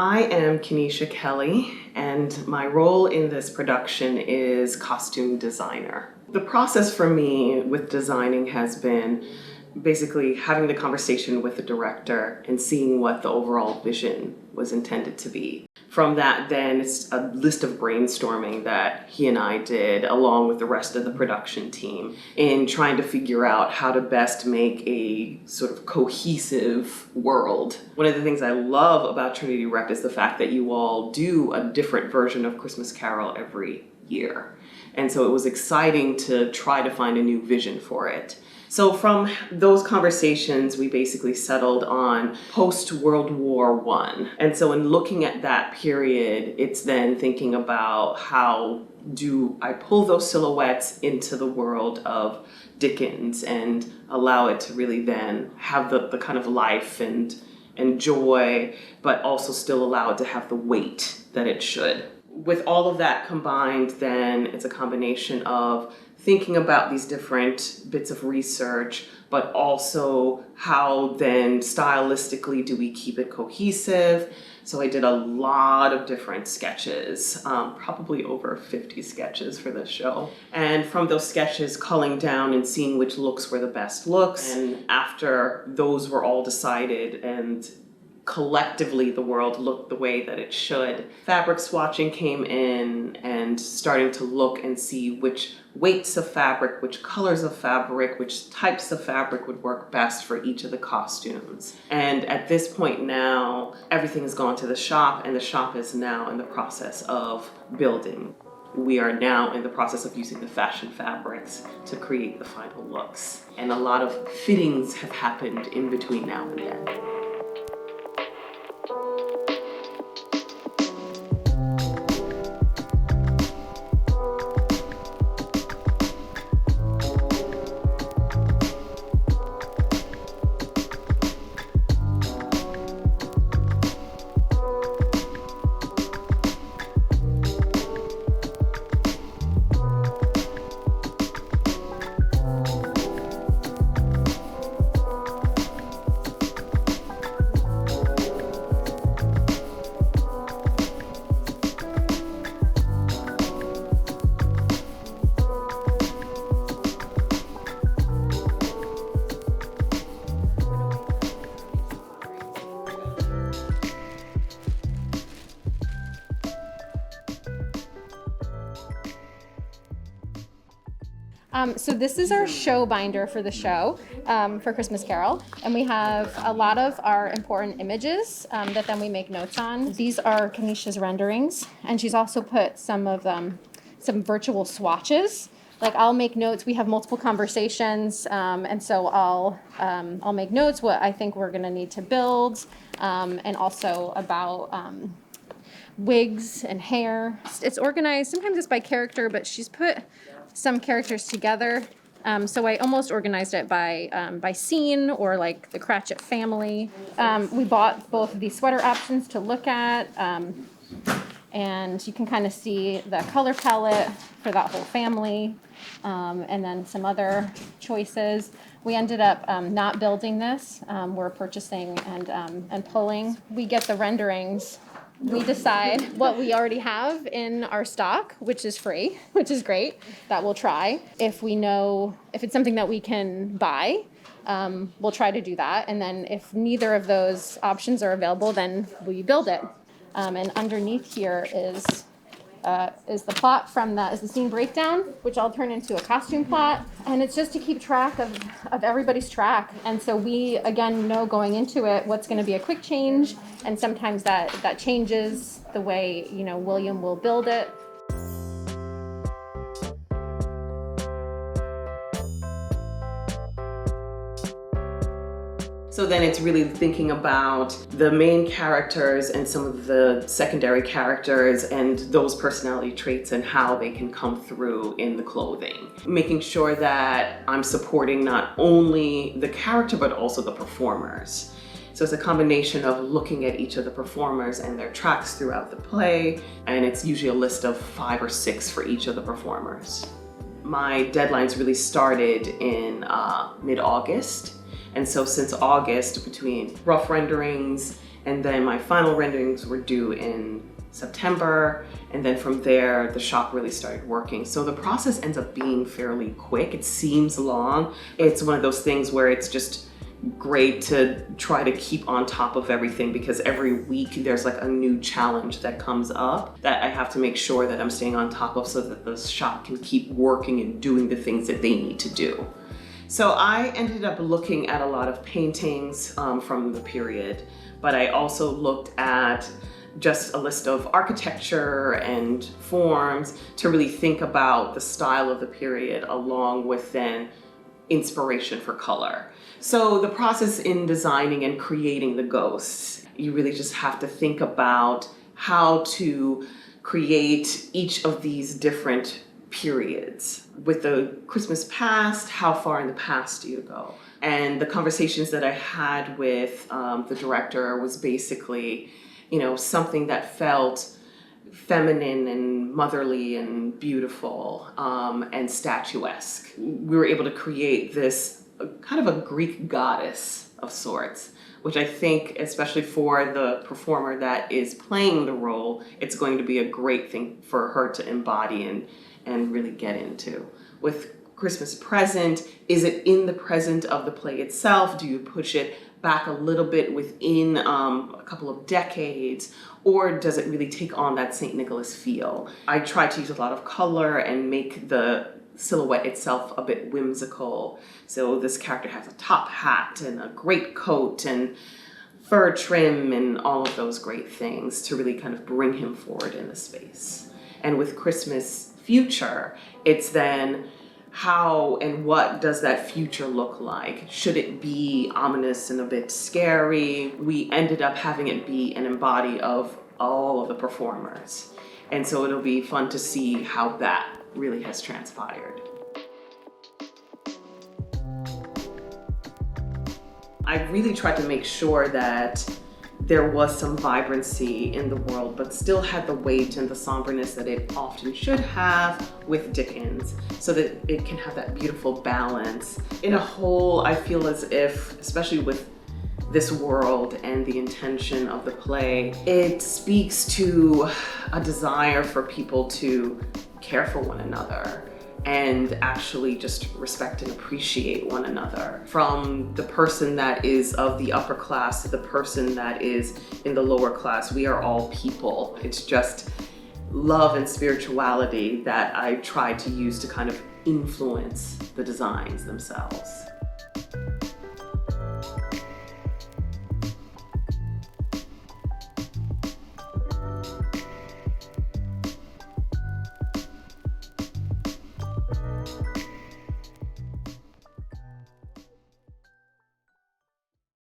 I am Kenisha Kelly, and my role in this production is costume designer. The process for me with designing has been basically having the conversation with the director and seeing what the overall vision was intended to be. From that, then it's a list of brainstorming that he and I did along with the rest of the production team in trying to figure out how to best make a sort of cohesive world. One of the things I love about Trinity Rep is the fact that you all do a different version of Christmas Carol every year. And so it was exciting to try to find a new vision for it. So from those conversations, we basically settled on post-World War I. And so in looking at that period, it's then thinking about how do I pull those silhouettes into the world of Dickens and allow it to really then have the kind of life and joy, but also still allow it to have the weight that it should. With all of that combined, then it's a combination of thinking about these different bits of research, but also how then stylistically do we keep it cohesive. So I did a lot of different sketches, probably over 50 sketches for this show. And from those sketches, culling down and seeing which looks were the best looks. And after those were all decided and collectively the world looked the way that it should, fabric swatching came in and starting to look and see which weights of fabric, which colors of fabric, which types of fabric would work best for each of the costumes. And at this point now, everything has gone to the shop, and the shop is now in the process of building. We are now in the process of using the fashion fabrics to create the final looks. And a lot of fittings have happened in between now and then. So this is our show binder for the show for Christmas Carol, and we have a lot of our important images that then we make notes on. These are Kenisha's renderings, and she's also put some of some virtual swatches. Like I'll make notes. We have multiple conversations, and so I'll make notes what I think we're gonna need to build, and also about wigs and hair. It's organized. Sometimes it's by character, but she's put some characters together. So I almost organized it by scene or like the Cratchit family. We bought both of these sweater options to look at, and you can kind of see the color palette for that whole family, and then some other choices. We ended up not building this. We're purchasing and pulling. We get the renderings. We decide what we already have in our stock, which is free, which is great, that we'll try. If we know, if it's something that we can buy, we'll try to do that. And then if neither of those options are available, then we build it. And underneath here is the plot from the scene breakdown, which I'll turn into a costume plot. And it's just to keep track of everybody's track. And so we, again, know going into it what's going to be a quick change. And sometimes that changes the way, William will build it. So then it's really thinking about the main characters and some of the secondary characters and those personality traits and how they can come through in the clothing. Making sure that I'm supporting not only the character, but also the performers. So it's a combination of looking at each of the performers and their tracks throughout the play, and it's usually a list of 5 or 6 for each of the performers. My deadlines really started in mid-August. And so since August, between rough renderings And then my final renderings were due in September, and then from there the shop really started working. So the process ends up being fairly quick. It seems long. It's one of those things where it's just great to try to keep on top of everything, because every week there's like a new challenge that comes up that I have to make sure that I'm staying on top of, so that the shop can keep working and doing the things that they need to do. So I ended up looking at a lot of paintings from the period, but I also looked at just a list of architecture and forms to really think about the style of the period, along with then inspiration for color. So the process in designing and creating the ghosts, you really just have to think about how to create each of these different periods. With the Christmas past, how far in the past do you go? And the conversations that I had with the director was basically, something that felt feminine and motherly and beautiful and statuesque. We were able to create this kind of a Greek goddess of sorts, which I think, especially for the performer that is playing the role, it's going to be a great thing for her to embody and really get into. With Christmas present, is it in the present of the play itself? Do you push it back a little bit within a couple of decades, or does it really take on that St. Nicholas feel? I try to use a lot of color and make the silhouette itself a bit whimsical. So this character has a top hat and a great coat and fur trim and all of those great things to really kind of bring him forward in the space. And with Christmas future, it's then how and what does that future look like? Should it be ominous and a bit scary? We ended up having it be an embody of all of the performers. And so it'll be fun to see how that really has transpired. I really tried to make sure that there was some vibrancy in the world, but still had the weight and the somberness that it often should have with Dickens, so that it can have that beautiful balance. In a whole, I feel as if, especially with this world and the intention of the play, it speaks to a desire for people to care for one another and actually just respect and appreciate one another. From the person that is of the upper class to the person that is in the lower class, we are all people. It's just love and spirituality that I try to use to kind of influence the designs themselves.